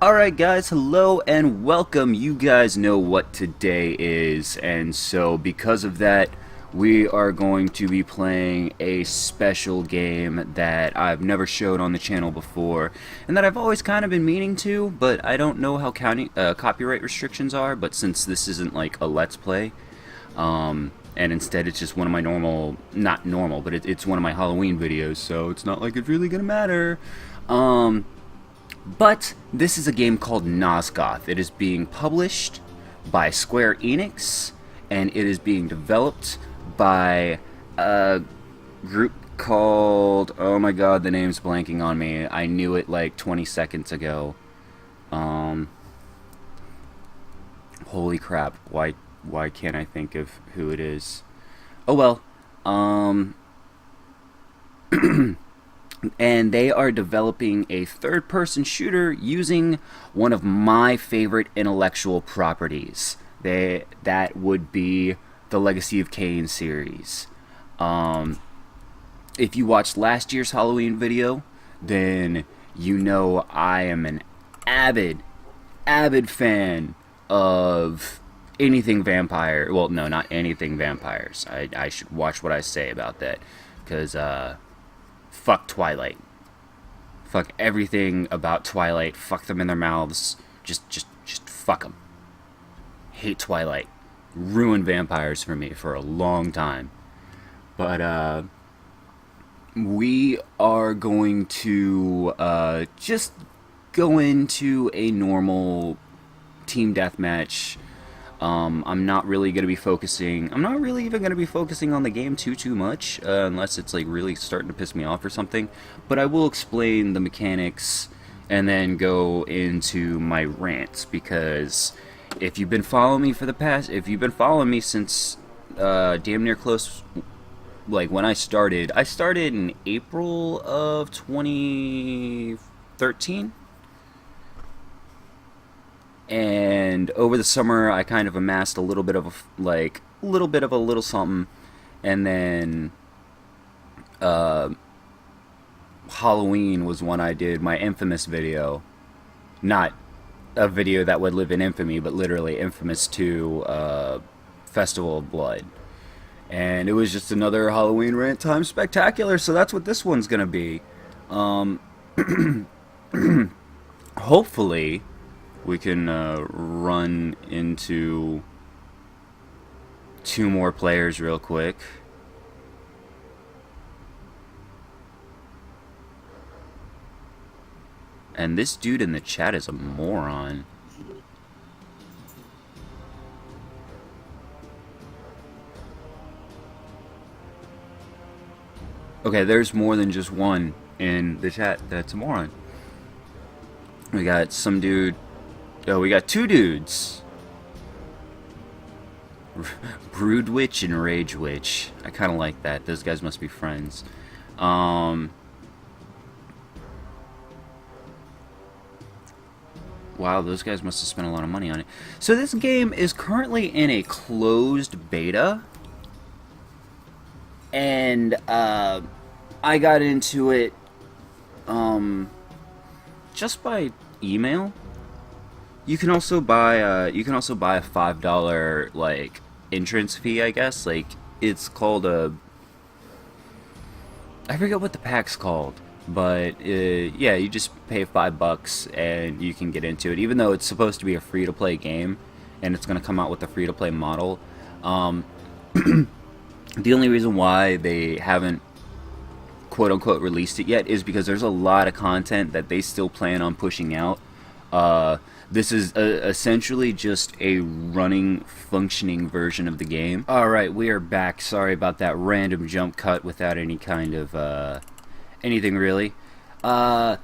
Alright guys, hello and welcome. You guys know what today is, and so because of that, we are going to be playing a special game that I've never showed on the channel before, and that I've always kind of been meaning to, but I don't know how copyright restrictions are, but since this isn't like a Let's Play, and instead it's just one of my not normal, but it's one of my Halloween videos, so it's not like it's really gonna matter. But this is a game called Nosgoth. It is being published by Square Enix, and it is being developed by a group called, oh my god, the name's blanking on me. I knew it like 20 seconds ago. Holy crap, why can't I think of who it is? Oh well. And they are developing a third-person shooter using one of my favorite intellectual properties. That would be the Legacy of Kain series. If you watched last year's Halloween video, then you know I am an avid fan of anything vampire. Well, no, not anything vampires. I should watch what I say about that, because fuck Twilight. Fuck everything about Twilight. Fuck them in their mouths. Just fuck them. Hate Twilight. Ruined vampires for me for a long time. But we are going to just go into a normal team deathmatch. I'm not really even going to be focusing on the game too much, unless it's like really starting to piss me off or something. But I will explain the mechanics and then go into my rants, because if you've been following me since damn near close, like when I started in April of 2013. And over the summer, I kind of amassed a little bit of a little something, and then Halloween was when I did my infamous video, not a video that would live in infamy, but literally Infamous 2 Festival of Blood, and it was just another Halloween rant time spectacular. So that's what this one's gonna be. Hopefully we can run into 2 more players real quick. And this dude in the chat is a moron. Okay, there's more than just one in the chat that's a moron. We got some dude. Oh, we got 2 dudes. Brood Witch and Rage Witch. I kind of like that. Those guys must be friends. Wow, those guys must have spent a lot of money on it. So this game is currently in a closed beta. And I got into it just by email. You can also buy a $5 like entrance fee, I guess. Like, it's called I forget what the pack's called, but yeah, you just pay $5 and you can get into it. Even though it's supposed to be a free-to-play game, and it's gonna come out with a free-to-play model. The only reason why they haven't quote-unquote released it yet is because there's a lot of content that they still plan on pushing out. This is essentially just a running, functioning version of the game. Alright, we are back. Sorry about that random jump cut without any kind of, anything really. But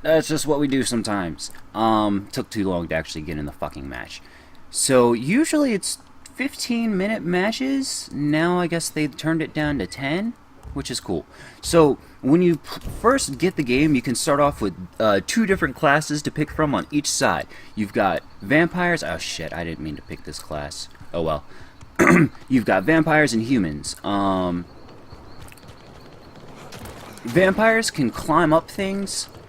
that's just what we do sometimes. Took too long to actually get in the fucking match. So, usually it's 15-minute matches. Now I guess they turned it down to 10, which is cool. So, when you first get the game, you can start off with 2 different classes to pick from on each side. You've got vampires. Oh shit, I didn't mean to pick this class. Oh well. You've got vampires and humans. Vampires can climb up things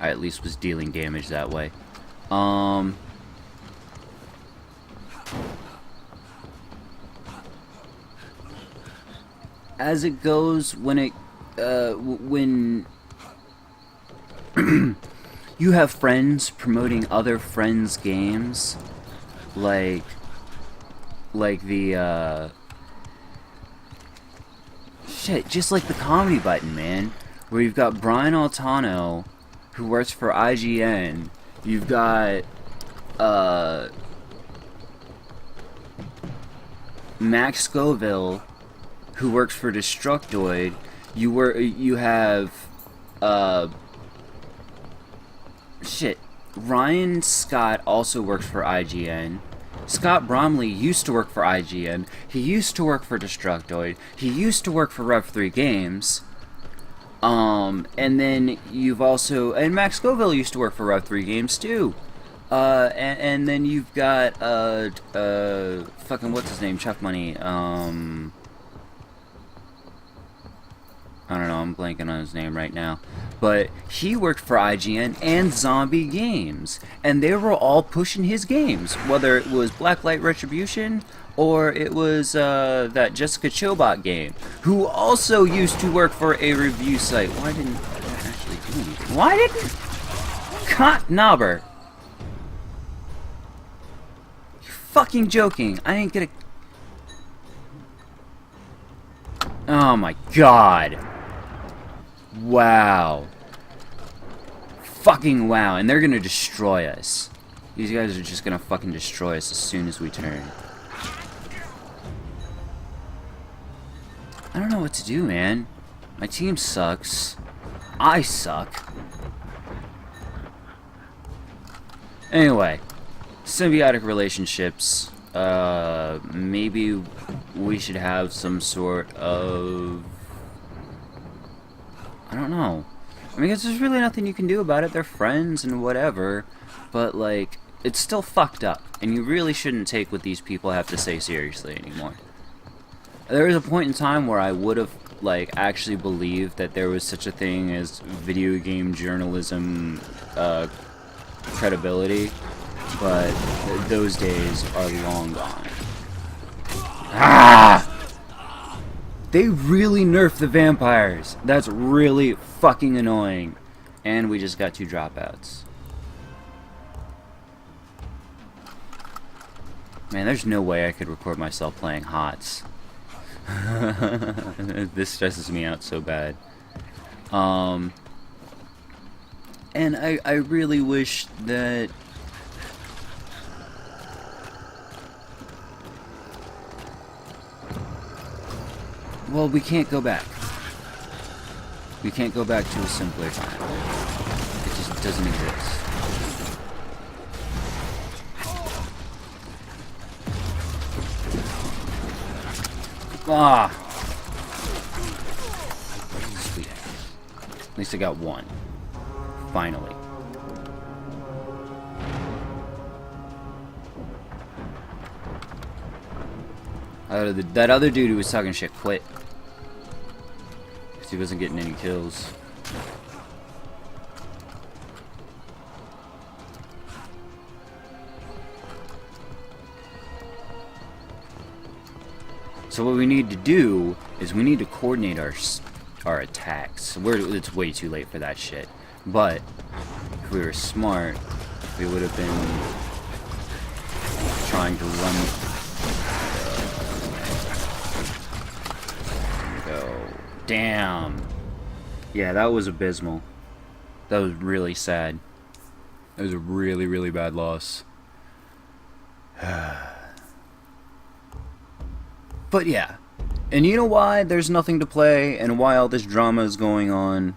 I at least was dealing damage that way. As it goes, when you have friends promoting other friends' games, like the shit, just like the comedy button, man, where you've got Brian Altano, who works for IGN, you've got Max Scoville, who works for Destructoid. You have shit. Ryan Scott also works for IGN. Scott Bromley used to work for IGN. He used to work for Destructoid. He used to work for Rev3 Games. And then you've also, and Max Scoville used to work for Rev3 Games too. And then you've got fucking what's his name, Chuck Money. I don't know, I'm blanking on his name right now. But he worked for IGN and Zombie Games. And they were all pushing his games. Whether it was Blacklight Retribution or it was that Jessica Chobot game. Who also used to work for a review site. Why didn't that actually do anything? Why didn't... Knobber. You're fucking joking. I ain't gonna... Oh my god. Wow. Fucking wow. And they're gonna destroy us. These guys are just gonna fucking destroy us as soon as we turn. I don't know what to do, man. My team sucks. I suck. Anyway. Symbiotic relationships. Maybe we should have some sort of... I don't know. I mean, there's really nothing you can do about it. They're friends and whatever. But, like, it's still fucked up. And you really shouldn't take what these people have to say seriously anymore. There was a point in time where I would have, like, actually believed that there was such a thing as video game journalism credibility. But those days are long gone. Ah! They really nerfed the vampires. That's really fucking annoying. And we just got 2 dropouts. Man, there's no way I could record myself playing HOTS. This stresses me out so bad. And I really wish that... Well, we can't go back. We can't go back to a simpler time. It just doesn't exist. Ah! Sweet. At least I got 1. Finally. That other dude who was talking shit quit. Because he wasn't getting any kills. So what we need to do is we need to coordinate our attacks. It's way too late for that shit. But if we were smart, we would have been trying to run. Go. Damn. Yeah, that was abysmal. That was really sad. That was a really, really bad loss. But yeah. And you know why there's nothing to play and why all this drama is going on?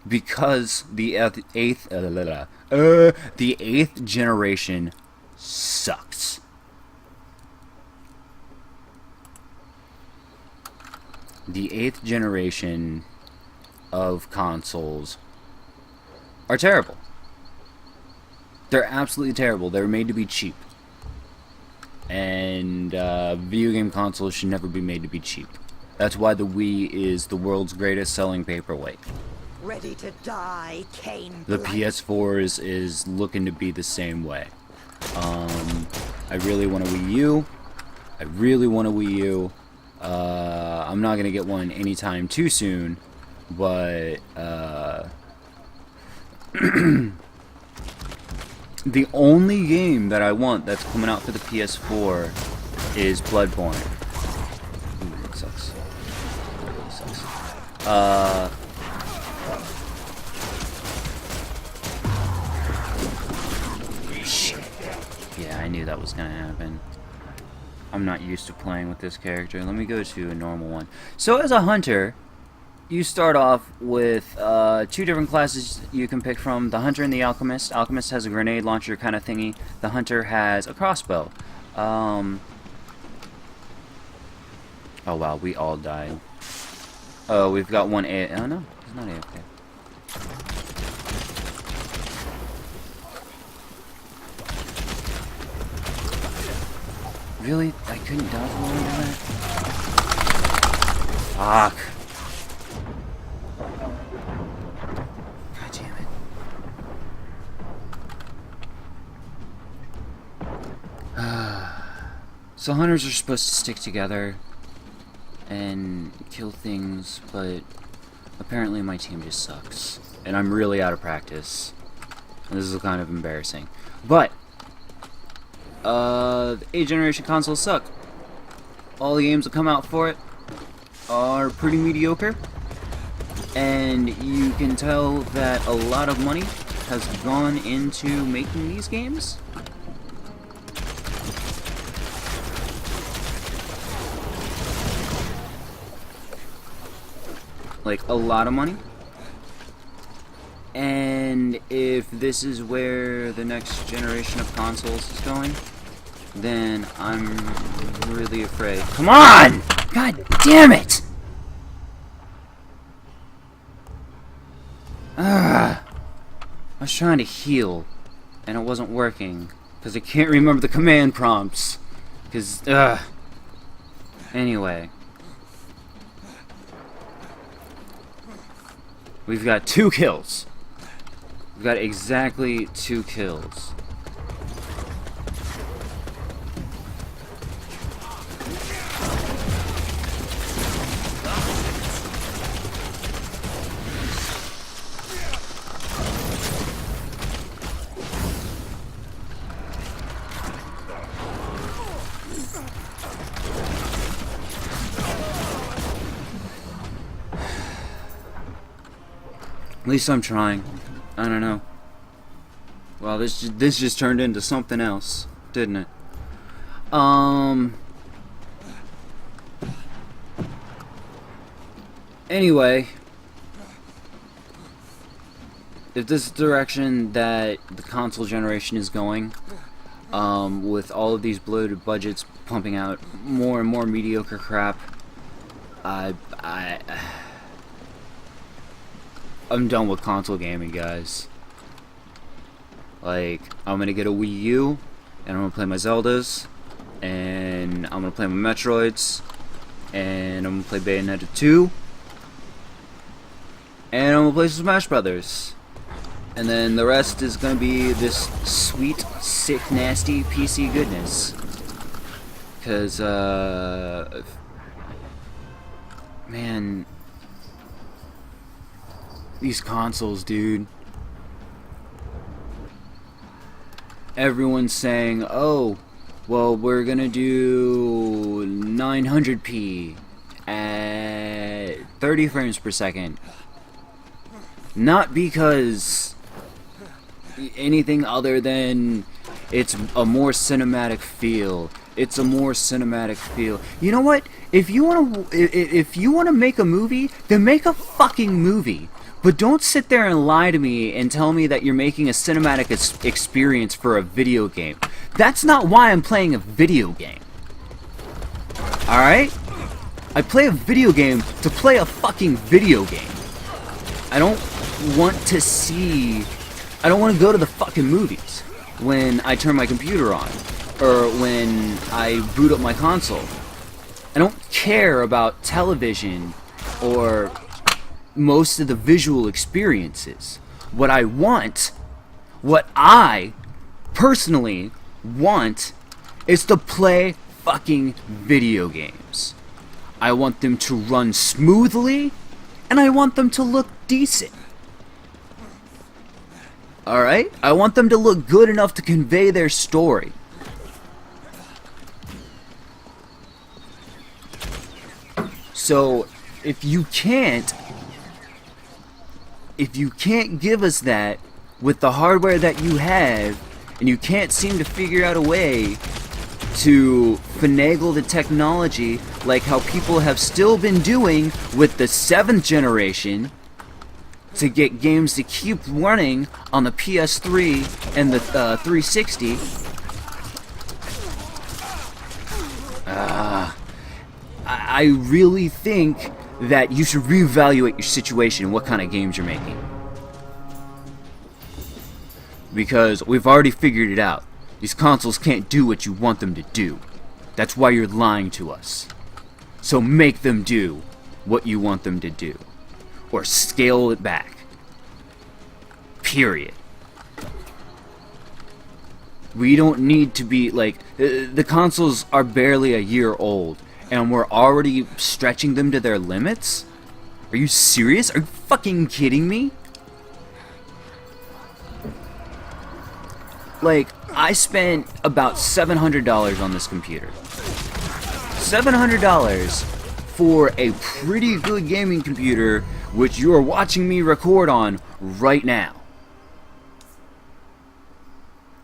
Because the eighth generation sucks. The 8th generation of consoles are terrible. They're absolutely terrible. They're made to be cheap. And video game consoles should never be made to be cheap. That's why the Wii is the world's greatest selling paperweight. Ready to die, Cain. The PS4 is looking to be the same way. I really want a Wii U. I really want a Wii U. I'm not gonna get one anytime too soon, but the only game that I want that's coming out for the PS4 is Bloodborne. Ooh, that sucks. That really sucks. Shit. Yeah, I knew that was gonna happen. I'm not used to playing with this character. Let me go to a normal one. So as a hunter, you start off with 2 different classes you can pick from. The hunter and the alchemist. Alchemist has a grenade launcher kind of thingy. The hunter has a crossbow. Oh wow, we all died. Oh, we've got one A. Oh no, he's not AFK. Really? I couldn't dodge one of that? Fuck. God damn it. So hunters are supposed to stick together and kill things, but apparently my team just sucks. And I'm really out of practice. And this is kind of embarrassing. But the 8th generation consoles suck. All the games that come out for it are pretty mediocre, and you can tell that a lot of money has gone into making these games. Like, a lot of money. And if this is where the next generation of consoles is going, then I'm really afraid. Come on! God damn it! I was trying to heal, and it wasn't working, because I can't remember the command prompts. Because, anyway. We've got 2 kills. We've got exactly 2 kills. At least I'm trying. I don't know. Well, this just turned into something else, didn't it? Anyway, if this is the direction that the console generation is going, with all of these bloated budgets pumping out more and more mediocre crap, I'm done with console gaming, guys. Like, I'm gonna get a Wii U, and I'm gonna play my Zeldas, and I'm gonna play my Metroids, and I'm gonna play Bayonetta 2, and I'm gonna play some Smash Brothers. And then the rest is gonna be this sweet, sick, nasty PC goodness. Cause, man, these consoles, dude. Everyone's saying, oh, well, we're gonna do 900p at 30 frames per second. Not because anything other than it's a more cinematic feel. It's a more cinematic feel. You know what? If you wanna make a movie, then make a fucking movie. But don't sit there and lie to me and tell me that you're making a cinematic experience for a video game. That's not why I'm playing a video game. Alright? I play a video game to play a fucking video game. I don't want to go to the fucking movies when I turn my computer on, or when I boot up my console. I don't care about television or most of the visual experiences. What I personally want is to play fucking video games. I want them to run smoothly, and I want them to look decent. Alright? I want them to look good enough to convey their story. So, if you can't give us that with the hardware that you have, and you can't seem to figure out a way to finagle the technology like how people have still been doing with the 7th generation to get games to keep running on the PS3 and the 360, I really think that you should reevaluate your situation and what kind of games you're making. Because we've already figured it out. These consoles can't do what you want them to do. That's why you're lying to us. So make them do what you want them to do. Or scale it back. Period. We don't need to be like... the consoles are barely a year old, and we're already stretching them to their limits? Are you serious? Are you fucking kidding me? Like, I spent about $700 on this computer. $700 for a pretty good gaming computer, which you are watching me record on right now.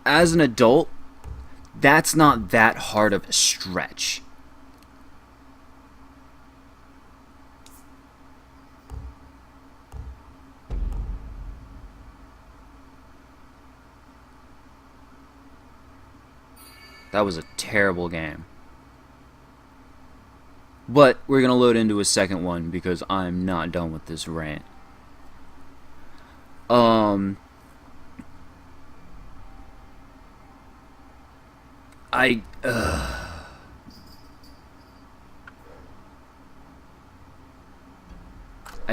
As an adult, that's not that hard of a stretch. That was a terrible game. But we're going to load into a second one because I'm not done with this rant. I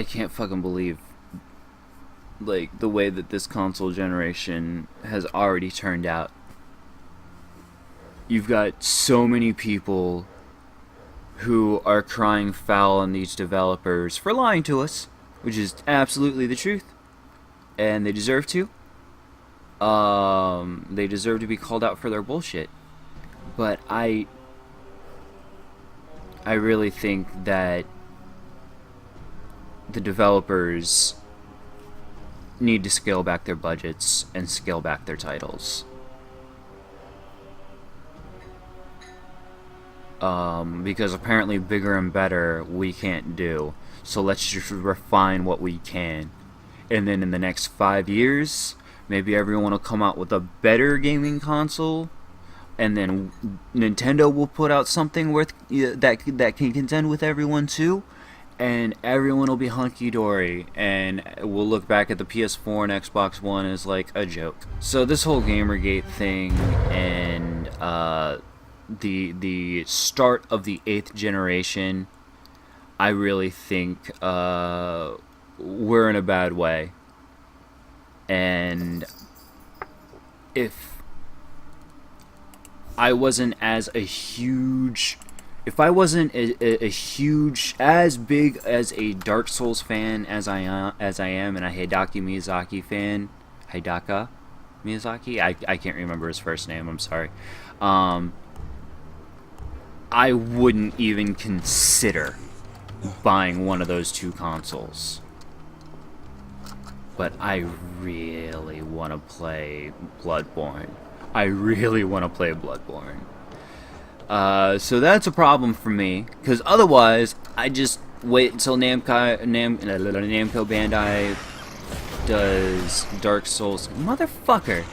can't fucking believe like the way that this console generation has already turned out. You've got so many people who are crying foul on these developers for lying to us, which is absolutely the truth, and they deserve to. They deserve to be called out for their bullshit. But I really think that the developers need to scale back their budgets and scale back their titles. Because apparently bigger and better we can't do. So let's just refine what we can. And then in the next 5 years, maybe everyone will come out with a better gaming console. And then Nintendo will put out something that can contend with everyone too. And everyone will be hunky-dory. And we'll look back at the PS4 and Xbox One as like a joke. So this whole Gamergate thing and the start of the 8th generation, I really think we're in a bad way. And if I wasn't as huge as big as a Dark Souls fan as I am, and a Hideki Miyazaki fan, Hidaka Miyazaki, I can't remember his first name, I'm sorry. I wouldn't even consider buying one of those two consoles. But I really want to play Bloodborne. So that's a problem for me, because otherwise I just wait until Namco Bandai does Dark Souls. Motherfucker!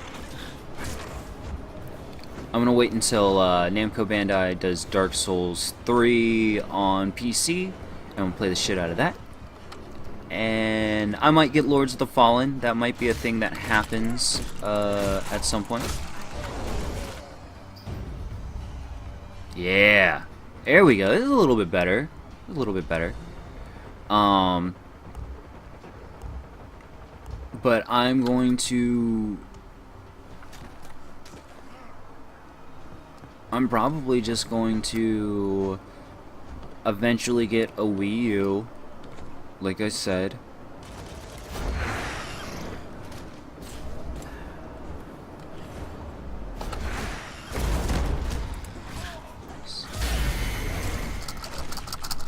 I'm gonna wait until Namco Bandai does Dark Souls 3 on PC, and I'm gonna play the shit out of that. And I might get Lords of the Fallen. That might be a thing that happens at some point. Yeah, there we go. This is a little bit better. But I'm going to... I'm probably just going to eventually get a Wii U, like I said.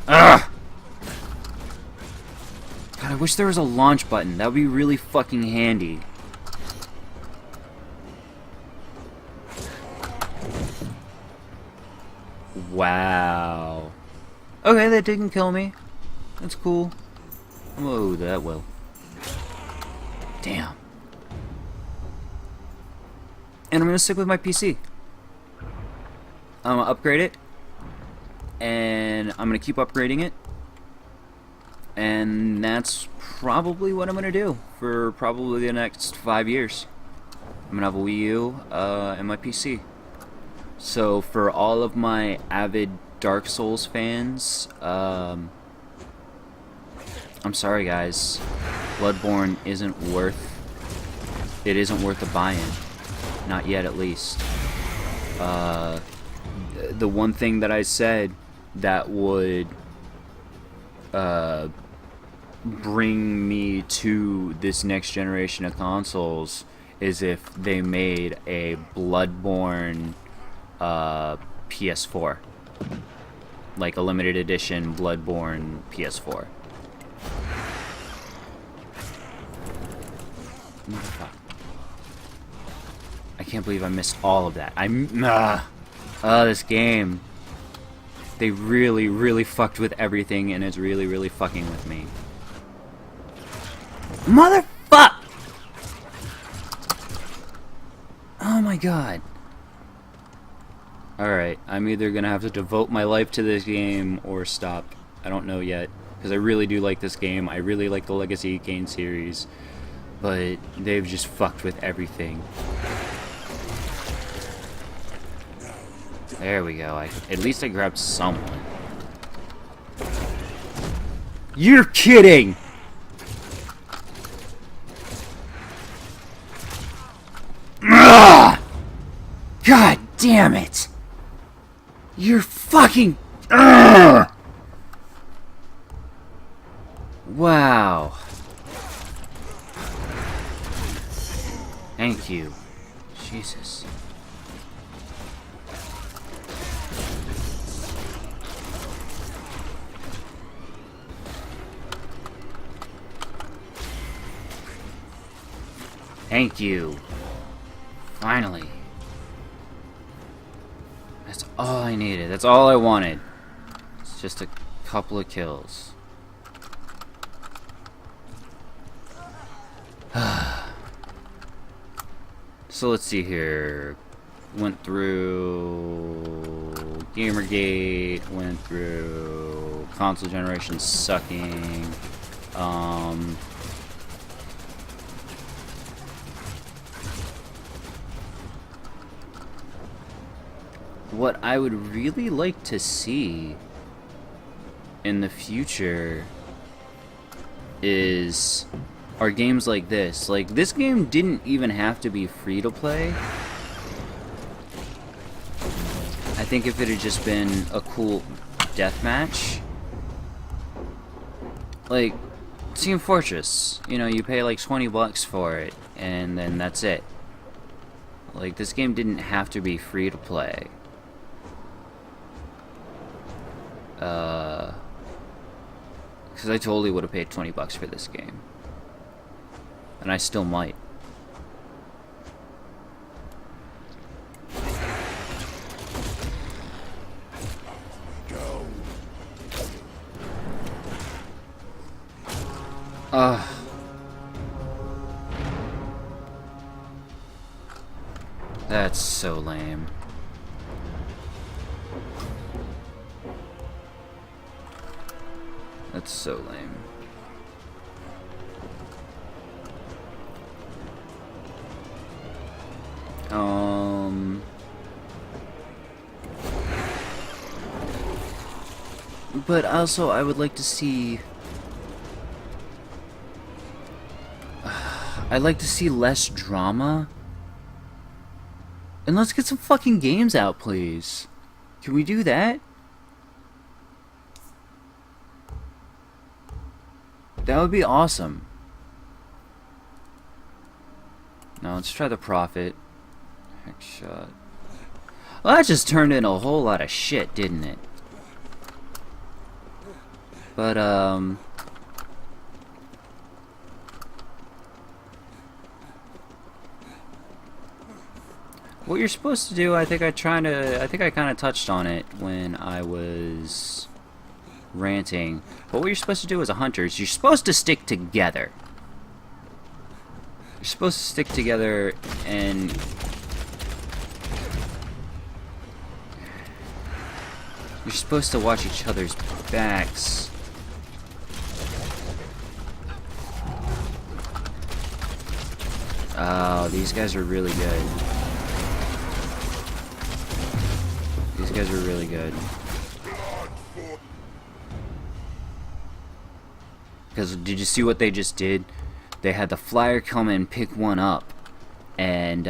Ugh! God, I wish there was a launch button. That would be really fucking handy. Wow. Okay, that didn't kill me. That's cool. Whoa, that will. Damn. And I'm gonna stick with my PC. I'm gonna upgrade it. And I'm gonna keep upgrading it. And that's probably what I'm gonna do for probably the next 5 years. I'm gonna have a Wii U and my PC. So for all of my avid Dark Souls fans, I'm sorry guys, Bloodborne isn't worth the buy-in. Not yet, at least. The one thing that I said that would bring me to this next generation of consoles is if they made a Bloodborne PS4, like a limited edition Bloodborne PS4. I can't believe I missed all of that. This game. They really, really fucked with everything, and it's really, really fucking with me. Motherfuck! Oh my god. Alright, I'm either gonna have to devote my life to this game or stop. I don't know yet, because I really do like this game. I really like the Legacy Kane series, but they've just fucked with everything. There we go. At least I grabbed someone. You're kidding! Ugh! God damn it! You're fucking... Ugh! Wow. Thank you. Jesus. Thank you. Finally. That's all I needed. That's all I wanted. It's just a couple of kills. So let's see here. Went through Gamergate, went through console generation sucking. What I would really like to see in the future are games like this. Like, this game didn't even have to be free to play. I think if it had just been a cool deathmatch, like Team Fortress, you know, you pay like $20 for it, and then that's it. Like, this game didn't have to be free to play. Because I totally would have paid $20 for this game. And I still might. That's so lame. That's so lame. But also, I would like to see... I'd like to see less drama. And let's get some fucking games out, please. Can we do that? That would be awesome. Now let's try the Prophet. Heck shot. Well, that just turned in a whole lot of shit, didn't it? But, what you're supposed to do, I think I kind of touched on it when I was ranting. But what you're supposed to do as a hunter is you're supposed to stick together. You're supposed to stick together and you're supposed to watch each other's backs. Oh, these guys are really good. These guys are really good. Because did you see what they just did? They had the flyer come and pick one up and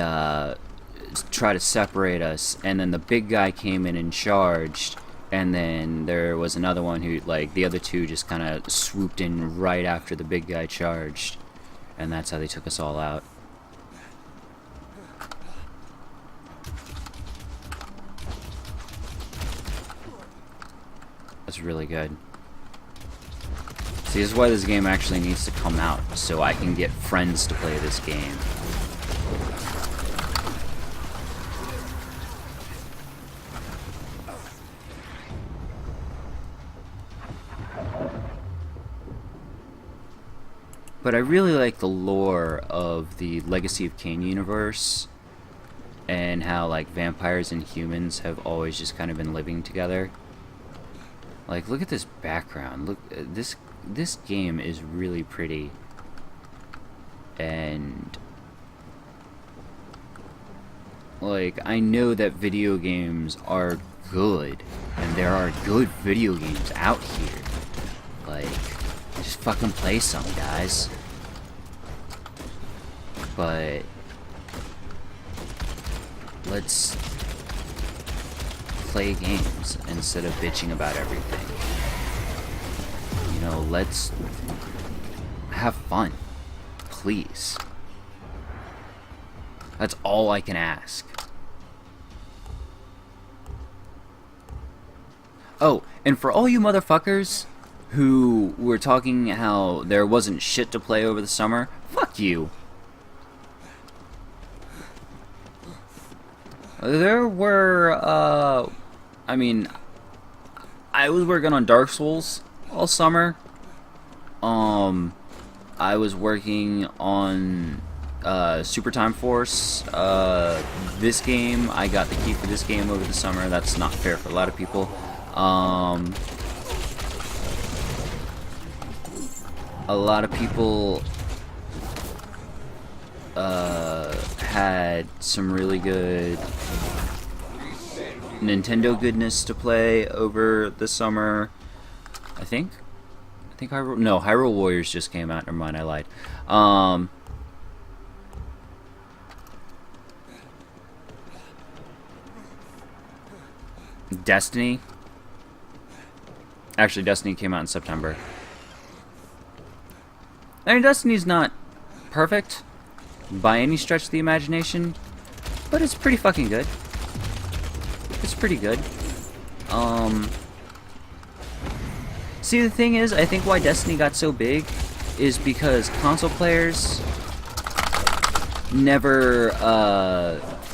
try to separate us, and then the big guy came in and charged, and then there was another one who, like, the other two just kind of swooped in right after the big guy charged, and that's how they took us all out. That's really good. See, this is why this game actually needs to come out, so I can get friends to play this game. But I really like the lore of the Legacy of Kain universe, and how, like, vampires and humans have always just kind of been living together. Like, look at this background. Look, this game is really pretty. And, like, I know that video games are good, and there are good video games out here. Like, just fucking play some, guys. But let's play games instead of bitching about everything. You know, let's have fun, please. That's all I can ask. Oh, and for all you motherfuckers who were talking how there wasn't shit to play over the summer, fuck you. There were, I mean, I was working on Dark Souls all summer. I was working on Super Time Force. This game, I got the key for this game over the summer. That's not fair for a lot of people. A lot of people had some really good Nintendo goodness to play over the summer. I think Hyrule Warriors just came out. Never mind, I lied. Destiny. Actually, Destiny came out in September. I mean, Destiny's not perfect by any stretch of the imagination, but it's pretty fucking good. It's pretty good. See, the thing is, I think why Destiny got so big is because console players never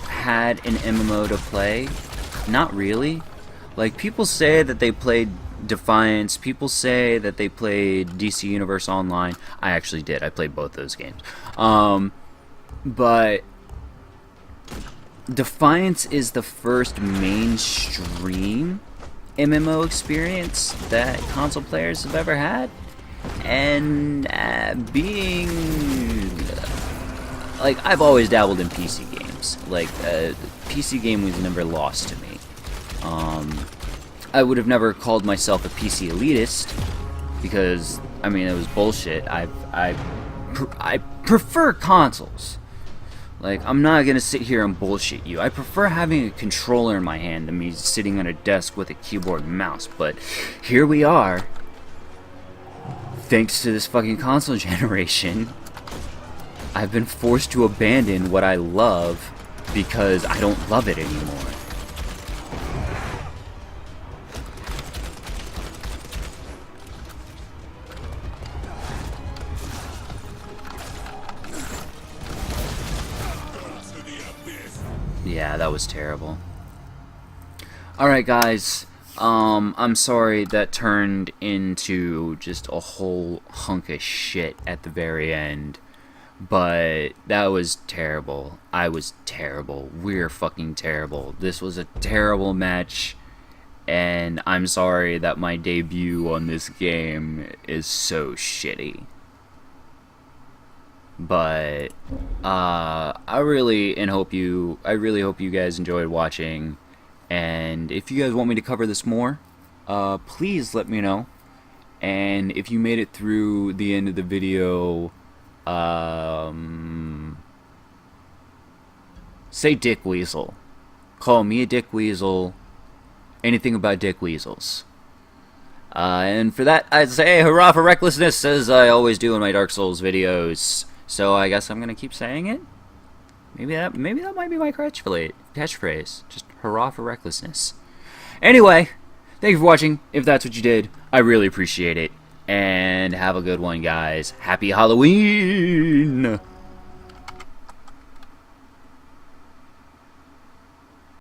had an MMO to play. Not really. Like, people say that they played Defiance, people say that they played DC Universe Online. I actually did. I played both those games. But Defiance is the first mainstream MMO experience that console players have ever had. And being... like, I've always dabbled in PC games. Like, PC game was never lost to me. I would have never called myself a PC elitist, because, I mean, it was bullshit. I prefer consoles. Like, I'm not gonna sit here and bullshit you. I prefer having a controller in my hand than me sitting on a desk with a keyboard and mouse. But here we are. Thanks to this fucking console generation, I've been forced to abandon what I love because I don't love it anymore. Yeah, that was terrible. Alright guys, I'm sorry that turned into just a whole hunk of shit at the very end. But that was terrible. I was terrible. We're fucking terrible. This was a terrible match. And I'm sorry that my debut on this game is so shitty. But I really hope you guys enjoyed watching, and if you guys want me to cover this more, please let me know. And if you made it through the end of the video, say Dick Weasel. Call me a Dick Weasel. Anything about Dick Weasels. And for that, I'd say hurrah for recklessness, as I always do in my Dark Souls videos. So I guess I'm gonna keep saying it. Maybe that might be my catchphrase. Just hurrah for recklessness. Anyway, thank you for watching. If that's what you did, I really appreciate it. And have a good one, guys. Happy Halloween!